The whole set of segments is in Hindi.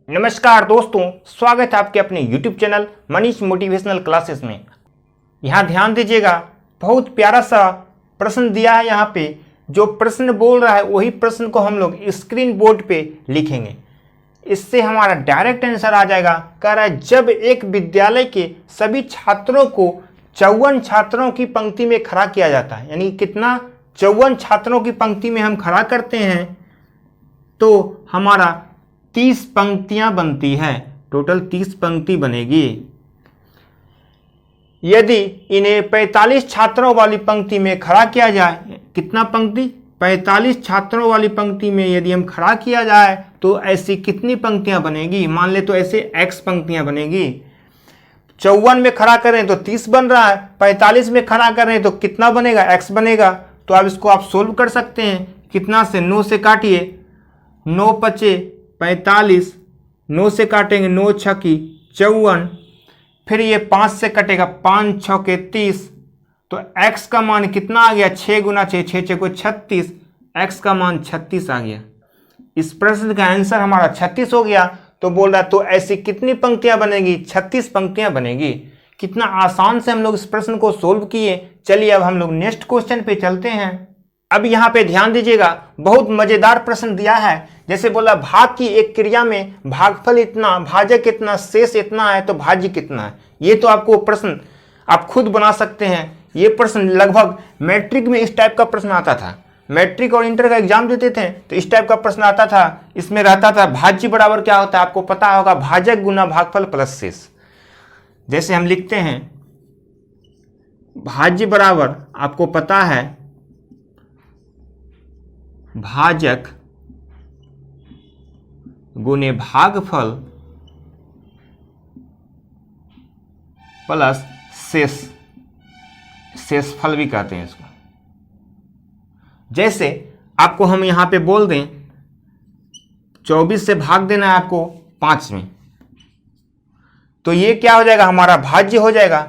नमस्कार दोस्तों, स्वागत है आपके अपने YouTube channel Manish motivational classes में। यहाँ ध्यान दीजिएगा, बहुत प्यारा सा प्रश्न दिया है। यहाँ पे जो प्रश्न बोल रहा है वही प्रश्न को हम लोग स्क्रीन बोर्ड पे लिखेंगे। इससे हमारा डायरेक्ट आंसर आ जाएगा। कह रहा है जब एक विद्यालय के सभी छात्रों को 54 छात्रों की पंक्ति में खड़ा किया जाता है, यानी कितना 54 छात्रों की पंक्ति में हम खड़ा करते हैं तो हमारा 30 पंक्तियां बनती है। टोटल 30 पंक्ति बनेगी। यदि इन्हें 45 छात्रों वाली पंक्ति में खड़ा किया जाए, कितना पंक्ति? 45 छात्रों वाली पंक्ति में यदि हम खड़ा किया जाए तो ऐसी कितनी पंक्तियां बनेगी? मान ले तो ऐसे x पंक्तियां बनेगी। 54 में खड़ा करें तो 30 बन रहा है, 45 में खड़ा करें तो कितना बनेगा? x बनेगा। तो अब इसको आप सोल्व कर सकते हैं। कितना से? 9 से काटिए, 9 पचे 45, 9 से काटेंगे 9 छकी 54, फिर ये 5 से कटेगा 5 छके 30। तो x का मान कितना आ गया? 6 गुना 6, 6 छको 36, x का मान 36 आ गया। इस प्रश्न का आंसर हमारा 36 हो गया। तो बोल रहा है तो ऐसी कितनी पंक्तियां बनेगी? 36 पंक्तियां बनेगी। कितना आसान से हम लोग इस प्रश्न को सोल्व किए। चलिए अब हम लोग नेक्स्ट क्वेश्चन पे चलते हैं। अब यहाँ पे ध्यान दीजिएगा, बहुत मजेदार प्रश्न दिया है। जैसे बोला भाग की एक क्रिया में भागफल इतना, भाजक इतना, शेष इतना है तो भाज्य कितना है। ये तो आपको प्रश्न आप खुद बना सकते हैं। ये प्रश्न लगभग मैट्रिक में इस टाइप का प्रश्न आता था। मैट्रिक और इंटर का एग्जाम देते थे तो इस टाइप का प्रश्न आता था। इसमें रहता था भाज्य बराबर क्या होता है आपको पता होगा, भाजक गुना भागफल प्लस शेष। जैसे हम लिखते हैं भाज्य बराबर आपको पता है भाजक गुने भागफल प्लस शेष, शेषफल भी कहते हैं इसको। जैसे आपको हम यहां पे बोल दें 24 से भाग देना है आपको 5 में, तो ये क्या हो जाएगा? हमारा भाज्य हो जाएगा।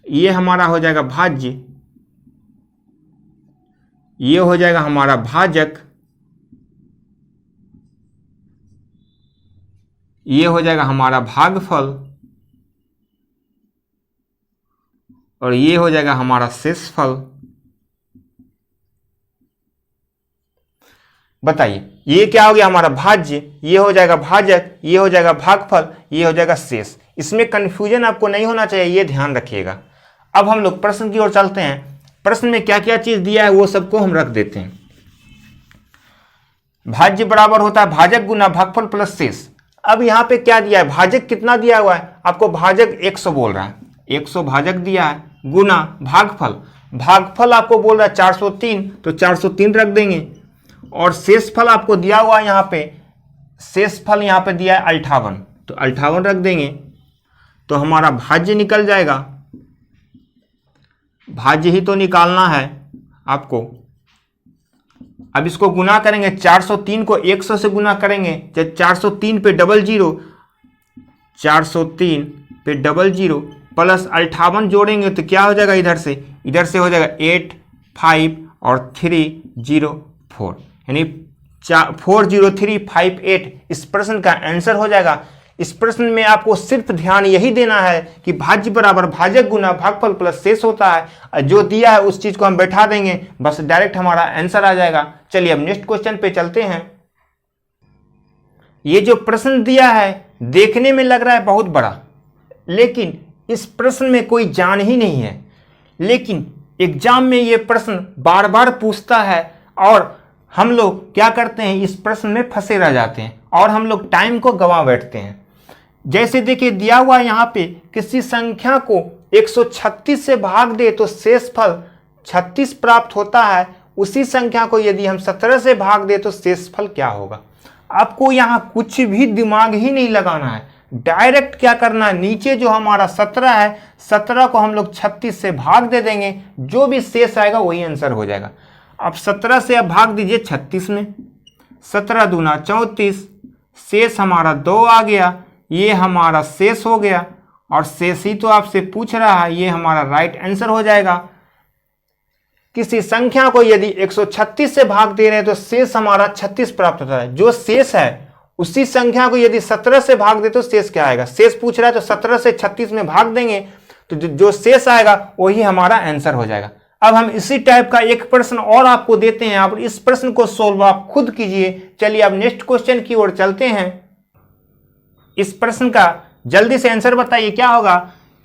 ये हमारा हो जाएगा भाज्य, ये हो जाएगा हमारा भाजक, ये हो जाएगा हमारा भागफल और ये हो जाएगा हमारा शेषफल। बताइए ये क्या हो गया? हमारा भाज्य, ये हो जाएगा भाजक, ये हो जाएगा भागफल, ये हो जाएगा शेष। इसमें कंफ्यूजन आपको नहीं होना चाहिए, ये ध्यान रखिएगा। अब हम लोग प्रश्न की ओर चलते हैं। प्रश्न में क्या क्या चीज दिया है वो सबको हम रख देते हैं। भाज्य बराबर होता है भाजक गुना भागफल प्लस शेष। अब यहाँ पे क्या दिया है? भाजक कितना दिया हुआ है आपको? भाजक 100 बोल रहा है, 100 भाजक दिया है, गुना भागफल, भागफल आपको बोल रहा है 403, तो 403 रख देंगे। और शेषफल आपको दिया हुआ है यहाँ पे, शेषफल यहाँ पे दिया है 58, तो 58 रख देंगे। तो हमारा भाज्य निकल जाएगा। भाज्य ही तो निकालना है आपको। अब इसको गुना करेंगे, 403 को 100 से गुना करेंगे, जब 403 पे 00, 403 पे 00 प्लस 58 जोड़ेंगे तो क्या हो जाएगा? इधर से हो जाएगा 8, 5 और 304, यानी 40358 इस प्रश्न का आंसर हो जाएगा। इस प्रश्न में आपको सिर्फ ध्यान यही देना है कि भाज्य बराबर भाजक गुना भागफल प्लस शेष होता है। जो दिया है उस चीज को हम बैठा देंगे, बस डायरेक्ट हमारा आंसर आ जाएगा। चलिए अब नेक्स्ट क्वेश्चन पे चलते हैं। ये जो प्रश्न दिया है देखने में लग रहा है बहुत बड़ा, लेकिन इस प्रश्न में कोई जान ही नहीं है। लेकिन एग्जाम में ये प्रश्न बार बार पूछता है और हम लोग क्या करते हैं? इस प्रश्न में फंसे रह जाते हैं और हम लोग टाइम को गंवा बैठते हैं। जैसे देखिए दिया हुआ यहाँ पे किसी संख्या को 136 से भाग दे तो शेषफल 36 प्राप्त होता है। उसी संख्या को यदि हम 17 से भाग दे तो शेषफल क्या होगा? आपको यहाँ कुछ भी दिमाग ही नहीं लगाना है, डायरेक्ट क्या करना है? नीचे जो हमारा 17 है, 17 को हम लोग 36 से भाग दे देंगे, जो भी शेष आएगा वही आंसर हो जाएगा। अब 17 से अब भाग दीजिए 36 में, 17 दूना 34, शेष हमारा 2 आ गया, ये हमारा शेष हो गया। और शेष ही तो आपसे पूछ रहा है, ये हमारा राइट आंसर हो जाएगा। किसी संख्या को यदि 136 से भाग दे रहे हैं तो शेष हमारा 36 प्राप्त होता है। जो शेष है उसी संख्या को यदि 17 से भाग दे तो शेष क्या आएगा, शेष पूछ रहा है तो 17 से 36 में भाग देंगे तो जो शेष आएगा वही हमारा आंसर हो जाएगा। अब हम इसी टाइप का एक प्रश्न और आपको देते हैं, आप इस प्रश्न को सोल्व आप खुद कीजिए। चलिए अब नेक्स्ट क्वेश्चन की ओर चलते हैं। इस प्रश्न का जल्दी से आंसर बताइए क्या होगा।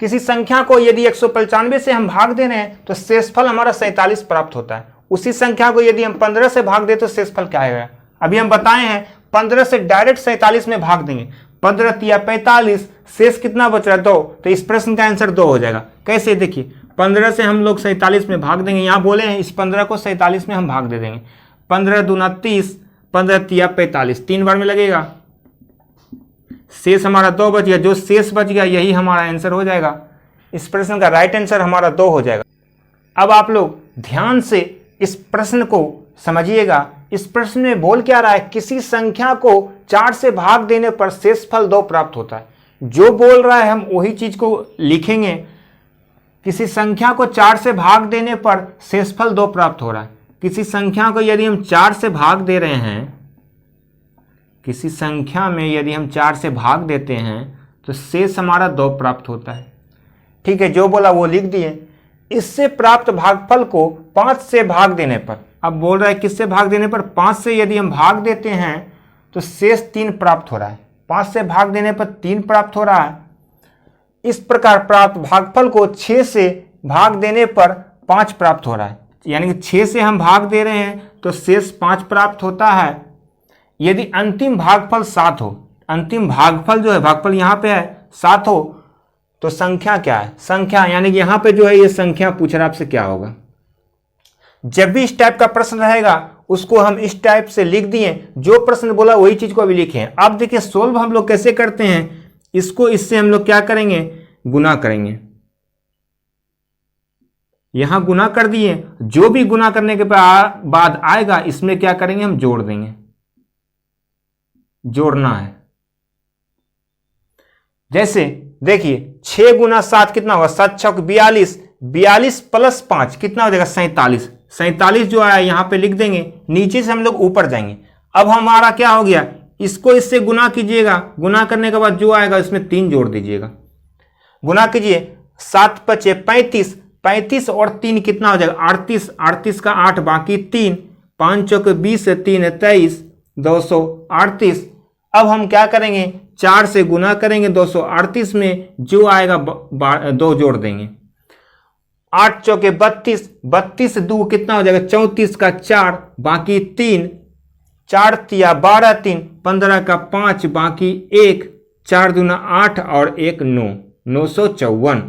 किसी संख्या को यदि 195 से हम भाग दे रहे हैं तो शेषफल हमारा 47 प्राप्त होता है। उसी संख्या को यदि हम 15 से भाग दे तो शेषफल क्या आएगा। अभी हम बताए हैं 15 से डायरेक्ट 47 में भाग देंगे, 15 तिया 45, शेष कितना बच रहा है 2, तो इस प्रश्न का आंसर 2 हो जाएगा। कैसे, देखिए 15 से हम लोग 47 में भाग देंगे, यहाँ बोले हैं इस 15 को 47 में हम भाग दे देंगे। 15 दूना 30, 15 तिया 45, 3 बार में लगेगा, शेष हमारा 2 बच गया। जो शेष बच गया यही हमारा आंसर हो जाएगा। इस प्रश्न का राइट आंसर हमारा 2 हो जाएगा। अब आप लोग ध्यान से इस प्रश्न को समझिएगा। इस प्रश्न में बोल क्या रहा है, किसी संख्या को 4 से भाग देने पर शेषफल 2 प्राप्त होता है। जो बोल रहा है हम वही चीज को लिखेंगे। किसी संख्या को 4 से भाग देने पर शेषफल 2 प्राप्त हो रहा है। किसी संख्या को यदि हम 4 से भाग दे रहे हैं, किसी संख्या में यदि हम 4 से भाग देते हैं तो शेष हमारा 2 प्राप्त होता है। ठीक है, जो बोला वो लिख दिए। इससे प्राप्त भागफल को 5 से भाग देने पर, अब बोल रहा है किससे भाग देने पर, 5 से यदि हम भाग देते हैं तो शेष 3 प्राप्त हो रहा है। 5 से भाग देने पर 3 प्राप्त हो रहा है। इस प्रकार प्राप्त भागफल को 6 से भाग देने पर 5 प्राप्त हो रहा है। यानी कि 6 से हम भाग दे रहे हैं तो शेष 5 प्राप्त होता है। यदि अंतिम भागफल 7 हो, अंतिम भागफल जो है, भागफल यहाँ पे है 7 हो, तो संख्या क्या है, संख्या यानी कि यहाँ पे जो है ये संख्या पूछ रहा है आपसे क्या होगा। जब भी इस टाइप का प्रश्न रहेगा उसको हम इस टाइप से लिख दिए, जो प्रश्न बोला वही चीज को अभी लिखे। अब देखिए सोल्व हम लोग कैसे करते हैं, इसको इससे हम लोग क्या करेंगे, गुना करेंगे। यहां गुना कर दिए, जो भी गुना करने के बाद आएगा इसमें क्या करेंगे, हम जोड़ देंगे। जोड़ना है, जैसे देखिए 6 गुना 7 कितना होगा, 7 छक 42, 42 प्लस 5 कितना हो जाएगा 47। 47 जो आया यहां पे लिख देंगे, नीचे से हम लोग ऊपर जाएंगे। अब हमारा क्या हो गया, इसको इससे गुना कीजिएगा, गुना करने के बाद जो आएगा इसमें 3 जोड़ दीजिएगा। गुना कीजिए, 7 पचे 35, 35 और 3 कितना हो जाएगा 38, 38 का 8 बाकी 3, 5 चौके 20, 3 23, 238। अब हम क्या करेंगे, 4 से गुना करेंगे 238 में, जो आएगा 2 जोड़ देंगे। 8 चौके 32, 32 2 कितना हो जाएगा 34 का 4 बाकी 3, 4 तिया 12, 3 15 का 5 बाकी 1, 4 दूना 8 और 1 9, 954।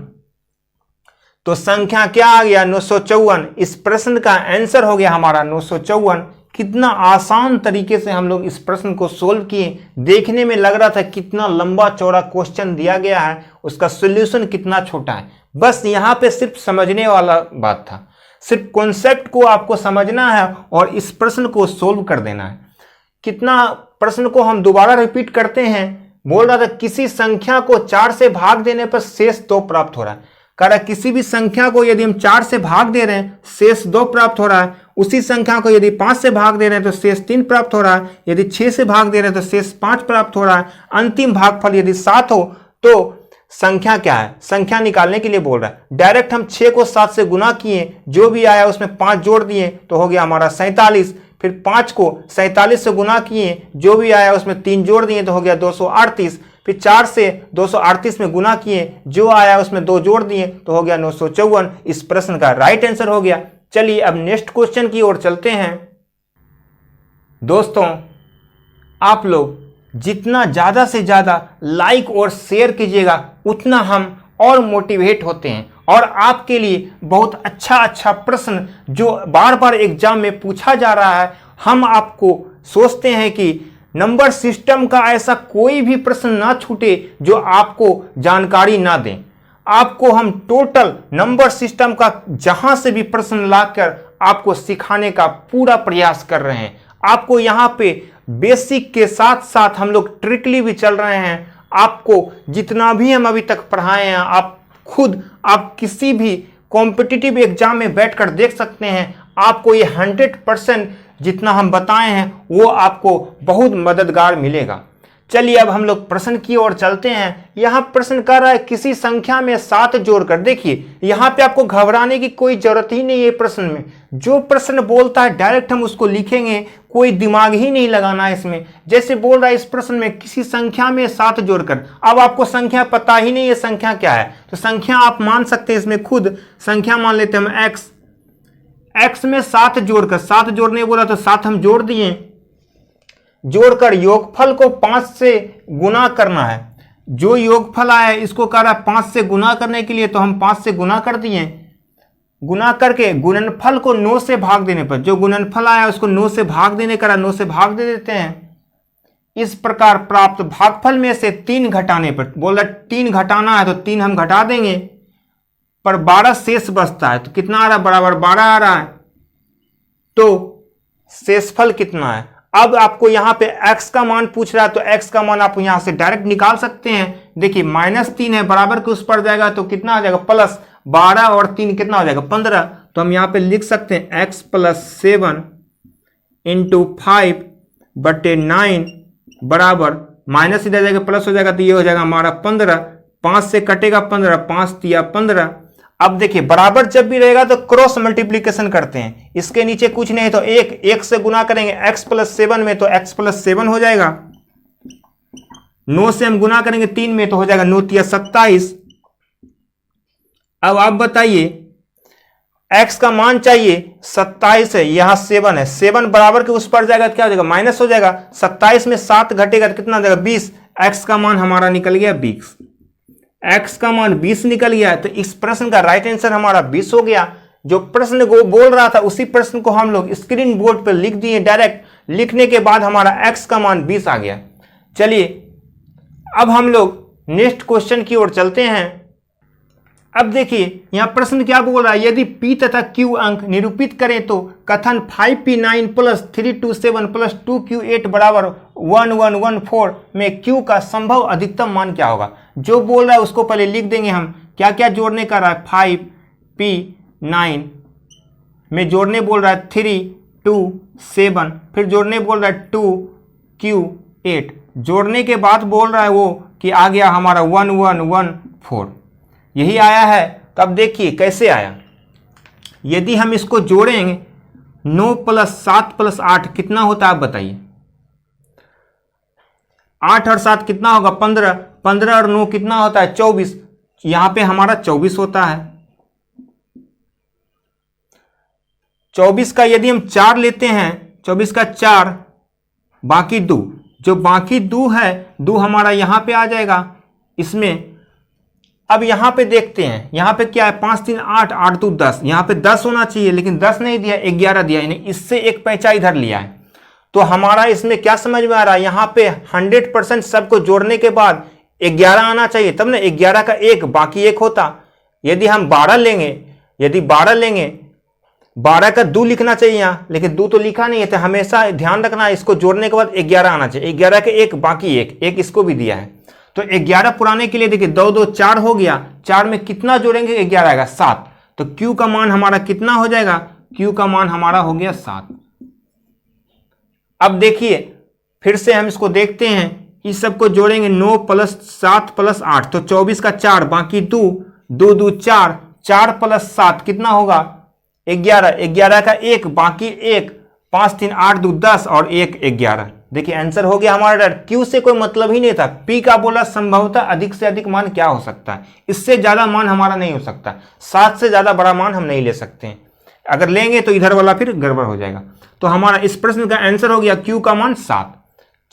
तो संख्या क्या आ गया 954। इस प्रश्न का आंसर हो गया हमारा 954। कितना आसान तरीके से हम लोग इस प्रश्न को सोल्व किए। देखने में लग रहा था कितना लंबा चौड़ा क्वेश्चन दिया गया है, उसका सॉल्यूशन कितना छोटा है। बस यहाँ पे सिर्फ समझने वाला बात था, सिर्फ कॉन्सेप्ट को आपको समझना है और इस प्रश्न को सोल्व कर देना है। कितना प्रश्न को हम दोबारा रिपीट करते हैं। बोल रहा था किसी संख्या को 4 से भाग देने पर शेष 2 प्राप्त हो रहा है। कह रहा है किसी भी संख्या को यदि हम 4 से भाग दे रहे हैं शेष 2 प्राप्त हो रहा है। उसी संख्या को यदि 5 से भाग दे रहे हैं तो शेष 3 प्राप्त हो रहा है। यदि 6 से भाग दे रहे हैं तो शेष 5 प्राप्त हो रहा है। अंतिम भागफल यदि 7 हो तो संख्या क्या है, संख्या निकालने के लिए बोल रहा है। डायरेक्ट हम 6 को 7 से गुना किए, जो भी आया उसमें 5 जोड़ दिए तो हो गया हमारा 47। फिर 5 को 47 से गुना किए, जो भी आया उसमें 3 जोड़ दिए तो हो गया 238। फिर 4 से 238 में गुना किए, जो आया उसमें 2 जोड़ दिए तो हो गया 954। इस प्रश्न का राइट आंसर हो गया। चलिए अब नेक्स्ट क्वेश्चन की ओर चलते हैं। दोस्तों आप लोग जितना ज़्यादा से ज़्यादा लाइक और शेयर कीजिएगा उतना हम और मोटिवेट होते हैं और आपके लिए बहुत अच्छा प्रश्न जो बार बार एग्जाम में पूछा जा रहा है, हम आपको सोचते हैं कि नंबर सिस्टम का ऐसा कोई भी प्रश्न ना छूटे जो आपको जानकारी ना दें। आपको हम टोटल नंबर सिस्टम का जहां से भी प्रश्न लाकर आपको सिखाने का पूरा प्रयास कर रहे हैं। आपको यहाँ पे बेसिक के साथ साथ हम लोग ट्रिकली भी चल रहे हैं। आपको जितना भी हम अभी तक पढ़ाए हैं आप किसी भी कॉम्पिटिटिव एग्जाम में बैठकर देख सकते हैं। आपको ये 100% जितना हम बताए हैं वो आपको बहुत मददगार मिलेगा। चलिए अब हम लोग प्रश्न की ओर चलते हैं। यहाँ प्रश्न कर रहा है किसी संख्या में 7 जोड़कर। देखिए यहाँ पे आपको घबराने की कोई जरूरत ही नहीं है। प्रश्न में जो प्रश्न बोलता है डायरेक्ट हम उसको लिखेंगे, कोई दिमाग ही नहीं लगाना है इसमें। जैसे बोल रहा है इस प्रश्न में किसी संख्या में 7 जोड़कर। अब आपको संख्या पता ही नहीं है संख्या क्या है, तो संख्या आप मान सकते हैं इसमें खुद। संख्या मान लेते हैं हम x में 7 जोड़कर, 7 जोड़ने बोला तो 7 हम जोड़ दिए, जोड़कर योगफल को 5 से गुना करना है। जो योगफल आया है इसको कह रहा है 5 से गुना करने के लिए, तो हम 5 से गुना कर दिए। गुना करके गुणनफल को 9 से भाग देने पर, जो गुणनफल आया उसको 9 से भाग देने का, 9 से भाग दे देते हैं। इस प्रकार प्राप्त भागफल में से 3 घटाने पर, बोल रहा 3 घटाना है तो 3 हम घटा देंगे, पर 12 शेष बचता है। तो कितना आ रहा है, बराबर 12 आ रहा है। तो शेषफल कितना है। अब आपको यहां पे x का मान पूछ रहा है, तो x का मान आप यहां से डायरेक्ट निकाल सकते हैं। देखिए -3 है, बराबर के उस पर जाएगा तो कितना आ जाएगा, प्लस 12 और 3 कितना हो जाएगा, 15। तो हम यहां पे लिख सकते हैं x + 7 × 5/9 बराबर, माइनस इधर जाएगा प्लस हो जाएगा, तो ये हो जाएगा हमारा 15। 5 से कटेगा 15, 5 तिया 15। अब देखिए बराबर जब भी रहेगा तो क्रॉस मल्टीप्लीकेशन करते हैं, इसके नीचे कुछ नहीं तो 1 से गुना करेंगे x + 7 में, तो x + 7 हो जाएगा। 9 से हम गुना करेंगे 3 में, तो हो जाएगा 9 तिया 27। अब आप बताइए x का मान चाहिए, 27 है, यहां 7 है, 7 बराबर के उस पर जाएगा तो क्या हो जाएगा, माइनस हो जाएगा। 27 में 7 घटेगा तो कितना हो जाएगा, 20। x का मान हमारा निकल गया 20। x का मान 20 निकल गया, तो इस प्रश्न का राइट आंसर हमारा 20 हो गया। जो प्रश्न को बोल रहा था उसी प्रश्न को हम लोग स्क्रीन बोर्ड पर लिख दिए। डायरेक्ट लिखने के बाद हमारा x का मान 20 आ गया। चलिए अब हम लोग नेक्स्ट क्वेश्चन की ओर चलते हैं। अब देखिए यहां प्रश्न क्या बोल रहा है, यदि p तथा q अंक निरूपित करें तो कथन 5p9 + 327 + 2q8 बराबर 1114 में q का संभव अधिकतम मान क्या होगा। जो बोल रहा है उसको पहले लिख देंगे हम, क्या क्या जोड़ने का रहा है, 5p9 में जोड़ने बोल रहा है 327, फिर जोड़ने बोल रहा है 2q8, जोड़ने के बाद बोल रहा है वो कि आ गया हमारा 1114, यही आया है। तो अब देखिए कैसे आया। यदि हम इसको जोड़ेंगे 9 + 7 + 8 कितना होता है आप बताइए। 8 और 7 कितना होगा, 15। 15 और 9 कितना होता है, 24। यहां पे हमारा 24 होता है। 24 का यदि हम 4 लेते हैं, 24 का 4 बाकी 2, जो बाकी 2 है 2 हमारा यहां पे आ जाएगा इसमें। अब यहां पे देखते हैं, यहां पे क्या है, 5 3 8, 8 2 10, यहां पे 10 होना चाहिए लेकिन 10 नहीं दिया, 11 दिया, यानी इससे एक पैंचा इधर लिया है। तो हमारा इसमें क्या समझ में आ रहा है, यहां पे 100% सबको जोड़ने के बाद 11 आना चाहिए, तब ना 11 का 1 बाकी 1 होता। यदि हम 12 लेंगे, यदि 12 लेंगे, 12 का 2 लिखना चाहिए यहां, लेकिन 2 तो लिखा नहीं है। तो हमेशा ध्यान रखना इसको जोड़ने के बाद 11 आना चाहिए। 11 के 1 बाकी 1 इसको भी दिया है। तो 11 पुराने के लिए देखिए 2 2 4 हो गया, 4 में कितना जोड़ेंगे, 11 आएगा 7। तो Q का मान हमारा कितना हो जाएगा, Q का मान हमारा हो गया 7। अब देखिए फिर से हम इसको देखते हैं, इस सबको जोड़ेंगे 9 + 7 + 8, तो 24 का 4 बाकी 2 2 2 4, 4 + 7 कितना होगा, 11। 11 का 1 बाकी 1, 5 3 8 2 10 और 1 11। देखिए आंसर हो गया हमारा। क्यू से कोई मतलब ही नहीं था। पी का बोला संभवतः अधिक से अधिक मान क्या हो सकता है, इससे ज्यादा मान हमारा नहीं हो सकता। 7 से ज्यादा बड़ा मान हम नहीं ले सकते हैं, अगर लेंगे तो इधर वाला फिर गड़बड़ हो जाएगा। तो हमारा इस प्रश्न का आंसर हो गया क्यू का मान 7।